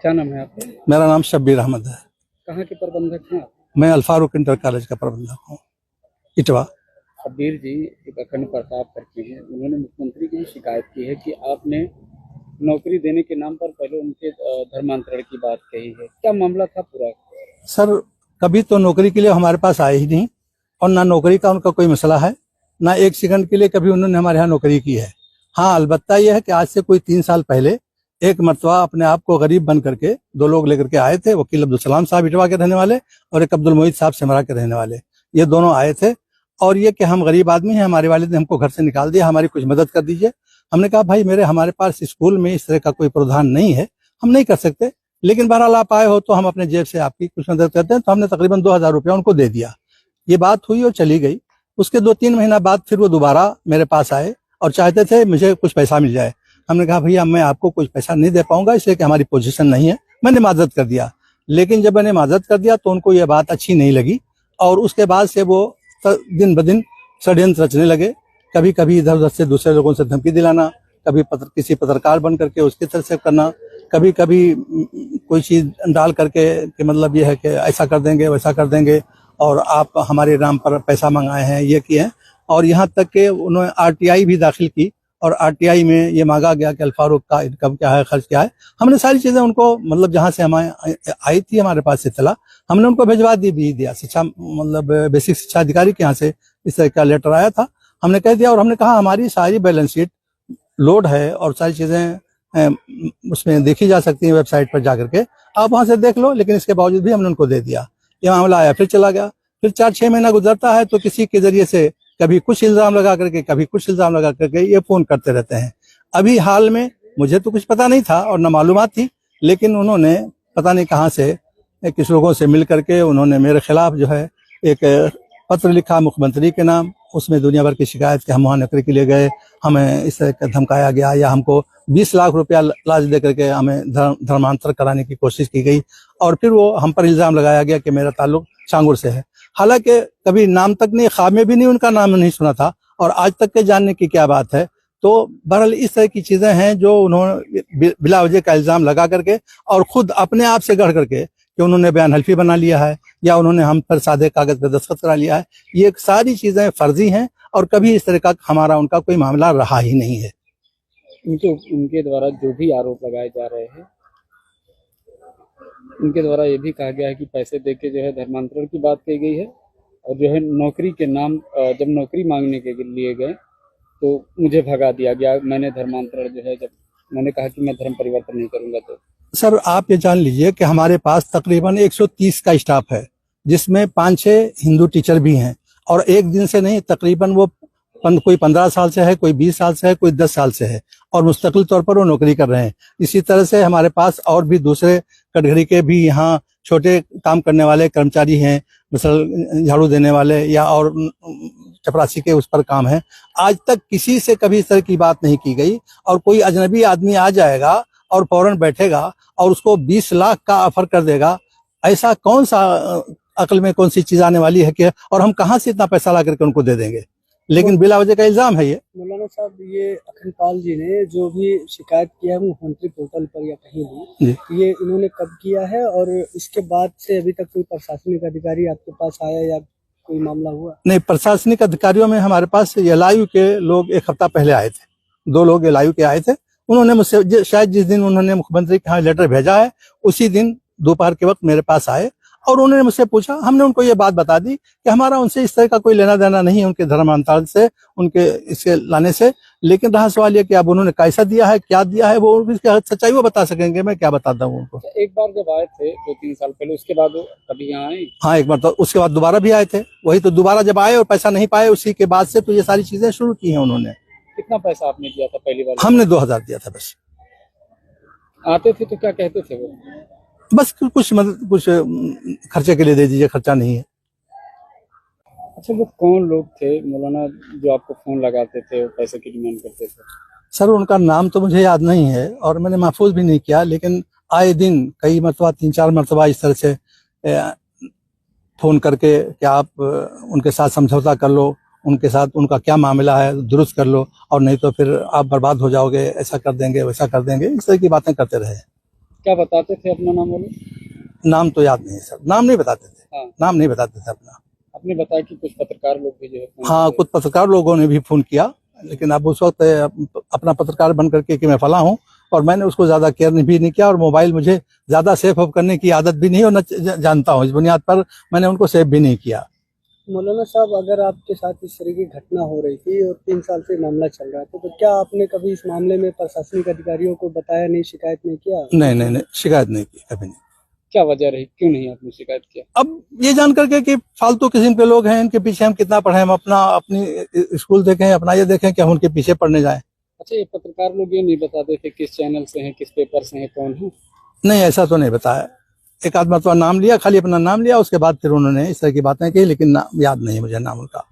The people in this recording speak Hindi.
क्या नाम है आपका? मेरा नाम शब्बीर अहमद है। कहाँ के प्रबंधक हैं आप? मैं अल्फारूक इंटर कॉलेज का प्रबंधक हूँ, इटवा। शब्बीर जी एक अखंड प्रताप करके हैं, उन्होंने मुख्यमंत्री की शिकायत की है कि आपने नौकरी देने के नाम पर पहले उनके धर्मांतरण की बात कही है। क्या मामला था पूरा? सर, कभी तो नौकरी के लिए हमारे पास आए ही नहीं, और ना नौकरी का उनका कोई मसला है, ना एक सेकंड के लिए कभी उन्होंने हमारे यहाँ नौकरी की है। हाँ, अलबत्ता यह है कि आज से कोई 3 साल पहले एक मरतबा अपने आप को गरीब बन करके 2 लोग लेकर के आए थे, वकील अब्दुल सलाम साहब इटवा के रहने वाले और एक अब्दुल मोहित साहब सेमरा के रहने वाले। ये दोनों आए थे और ये कि हम गरीब आदमी हैं, हमारे वालिद ने हमको घर से निकाल दिया, हमारी कुछ मदद कर दीजिए। हमने कहा भाई हमारे पास स्कूल में इस तरह का कोई प्रावधान नहीं है, हम नहीं कर सकते, लेकिन बहरहाल आप आए हो तो हम अपने जेब से आपकी कुछ मदद करते हैं। तो हमने तकरीबन 2000 रुपया उनको दे दिया। ये बात हुई और चली गई। उसके 2-3 महीना बाद फिर वो दोबारा मेरे पास आए और चाहते थे मुझे कुछ पैसा मिल जाए। हमने कहा भैया मैं आपको कुछ पैसा नहीं दे पाऊंगा, इसलिए कि हमारी पोजीशन नहीं है। मैंने माजरत कर दिया, लेकिन जब मैंने माजरत कर दिया तो उनको ये बात अच्छी नहीं लगी और उसके बाद से वो दिन ब दिन षड्यंत्र रचने लगे। कभी कभी इधर उधर से दूसरे लोगों से धमकी दिलाना, कभी किसी पत्रकार बन करके उसकी तरफ से करना, कभी कभी कोई चीज डाल करके कि मतलब ये है कि ऐसा कर देंगे वैसा कर देंगे और आप हमारे नाम पर पैसा मंगाए हैं, ये किए हैं। और यहाँ तक कि उन्होंने आरटीआई भी दाखिल की और आरटीआई में ये मांगा गया कि अल्फारूक का इनकम क्या है, खर्च क्या है। हमने सारी चीजें उनको मतलब जहाँ से हमारे आई थी हमारे पास इत्तला, हमने उनको भिजवा भी दिया। शिक्षा मतलब बेसिक शिक्षा अधिकारी के यहाँ से इस तरह का लेटर आया था, हमने कह दिया और हमने कहा हमारी सारी बैलेंस शीट लोड है और सारी चीजें उसमें देखी जा सकती हैं वेबसाइट पर जाकर के, आप वहां से देख लो। लेकिन इसके बावजूद भी हमने उनको दे दिया। ये मामला आया फिर चला गया। फिर 4-6 महीना गुजरता है तो किसी के जरिए से कभी कुछ इल्जाम लगा करके कभी कुछ इल्जाम लगा करके ये फोन करते रहते हैं। अभी हाल में मुझे तो कुछ पता नहीं था और न मालूमात थी, लेकिन उन्होंने पता नहीं कहाँ से किस लोगों से मिल करके उन्होंने मेरे खिलाफ जो है एक पत्र लिखा मुख्यमंत्री के नाम। उसमें दुनिया भर की शिकायत कि हम वहाँ नौकरी के लिए गए, हमें इस तरह का धमकाया गया या हमको 20 लाख रुपया लाज दे करके हमें धर्मांतर कराने की कोशिश की गई और फिर वो हम पर इल्जाम लगाया गया कि मेरा ताल्लुक चांगुर से है। हालांकि कभी नाम तक नहीं, ख्वाब में भी नहीं उनका नाम नहीं सुना था और आज तक के जानने की क्या बात है। तो बहरहाल इस तरह की चीजें हैं जो उन्होंने बिला वजह का इल्जाम लगा करके और खुद अपने आप से गढ़ करके कि उन्होंने बयान हल्फी बना लिया है या उन्होंने हम पर सादे कागज पर दस्तखत करा लिया है। ये सारी चीजें फर्जी हैं और कभी इस तरह का हमारा उनका कोई मामला रहा ही नहीं है। उनके द्वारा जो भी आरोप लगाए जा रहे हैं, उनके द्वारा ये भी कहा गया है कि पैसे देके जो है धर्मांतरण की बात कही गई है और जो है नौकरी के नाम जब नौकरी मांगने के लिए गए तो मुझे भगा दिया गया। मैंने धर्मांतरण जो है, जब मैंने कहा कि मैं धर्म परिवर्तन नहीं करूंगा तो। सर, आप ये जान लीजिए कि हमारे पास तकरीबन 130 का स्टाफ है, जिसमें 5-6 हिंदू टीचर भी हैं और एक दिन से नहीं, तकरीबन वो कोई 15 साल से है, कोई 20 साल से है, कोई 10 साल से है और मुस्तकिल तौर पर वो नौकरी कर रहे हैं। इसी तरह से हमारे पास और भी दूसरे कैटेगरी के भी यहाँ छोटे काम करने वाले कर्मचारी हैं, मिसल झाड़ू देने वाले या और चपरासी के उस पर काम है। आज तक किसी से कभी इस तरह की बात नहीं की गई और कोई अजनबी आदमी आ जाएगा और फौरन बैठेगा और उसको 20 लाख का ऑफर कर देगा। ऐसा कौन सा अकल में कौन सी चीज आने वाली है कि और हम कहाँ से इतना पैसा ला करके उनको दे देंगे? लेकिन बिला वजह का इल्जाम है ये। मौलाना साहब, ये अखंडपाल जी ने जो भी शिकायत किया है मुख्यमंत्री पोर्टल पर या कहीं भी, ये इन्होंने कब किया है और इसके बाद से अभी तक कोई प्रशासनिक अधिकारी आपके पास आया या कोई मामला हुआ? नहीं, प्रशासनिक अधिकारियों में हमारे पास एलआईयू के लोग 1 हफ्ता पहले आए थे। 2 लोग एलआईयू के आए थे। उन्होंने मुझसे शायद जिस दिन उन्होंने मुख्यमंत्री के यहाँ लेटर भेजा है उसी दिन दोपहर के वक्त मेरे पास आए और उन्होंने मुझसे पूछा। हमने उनको ये बात बता दी कि हमारा उनसे इस तरह का कोई लेना देना नहीं है, उनके धर्मांतरण से, उनके इसके लाने से। लेकिन रहा सवाल ये कि अब उन्होंने कैसा दिया है, क्या दिया है, वो इसकी सच्चाई वो बता सकेंगे, मैं क्या बताता हूँ उनको। एक बार जब आए थे 2-3 साल पहले, उसके बाद कभी यहाँ आए? हाँ, एक बार तो उसके बाद दोबारा भी आए थे। वही तो दोबारा जब आए और पैसा नहीं पाए, उसी के बाद से तो ये सारी चीजें शुरू की हैं उन्होंने। कितना पैसा आपने दिया था पहली बार? हमने 2000 दिया था बस। आते थे तो क्या कहते थे वो? बस कुछ खर्चे के लिए दे दीजिए, खर्चा नहीं है। अच्छा, वो कौन लोग थे मौलाना जो आपको फोन लगाते थे और पैसे की डिमांड करते थे? सर, उनका नाम तो मुझे याद नहीं है और मैंने महफूज भी नहीं किया, लेकिन आए दिन कई मरतबा 3-4 मरतबा इस तरह से फोन करके कि आप उनके साथ समझौता कर लो, उनके साथ उनका क्या मामला है दुरुस्त कर लो और नहीं तो फिर आप बर्बाद हो जाओगे, ऐसा कर देंगे वैसा कर देंगे, इस तरह की बातें करते रहे। क्या बताते थे, अपना नाम बोलो। नाम तो याद नहीं सर, नाम नहीं बताते थे, हाँ, नाम नहीं बताते थे अपना। आपने बताया कि कुछ पत्रकार लोग भी जो है फोन हाँ, किए। कुछ पत्रकार लोगों ने भी फोन किया, लेकिन अब उस वक्त अपना पत्रकार बन करके कि मैं फला हूँ, और मैंने उसको ज्यादा केयर भी नहीं किया, और मोबाइल मुझे ज्यादा सेफ ऑफ करने की आदत भी नहीं और न जानता हूँ, इस बुनियाद पर मैंने उनको सेव भी नहीं किया। मौलाना साहब, अगर आपके साथ इस तरह की घटना हो रही थी और 3 साल से मामला चल रहा था, तो क्या आपने कभी इस मामले में प्रशासनिक अधिकारियों को बताया नहीं, शिकायत नहीं किया? नहीं, शिकायत नहीं की कभी नहीं। क्या वजह रही, क्यों नहीं आपने शिकायत किया? अब ये जान करके कि फालतू किस्म के लोग हैं, इनके पीछे हम कितना पढ़े, हम अपनी स्कूल देखें, अपना ये देखें कि हम उनके पीछे पढ़ने जाएं। अच्छा, ये पत्रकार लोग ये नहीं बताते थे किस चैनल से हैं, किस पेपर से हैं, कौन है? नहीं, ऐसा तो नहीं बताया। एक आध मरतबा नाम लिया, खाली अपना नाम लिया, उसके बाद फिर उन्होंने इस तरह की बातें की, लेकिन याद नहीं मुझे नाम उनका।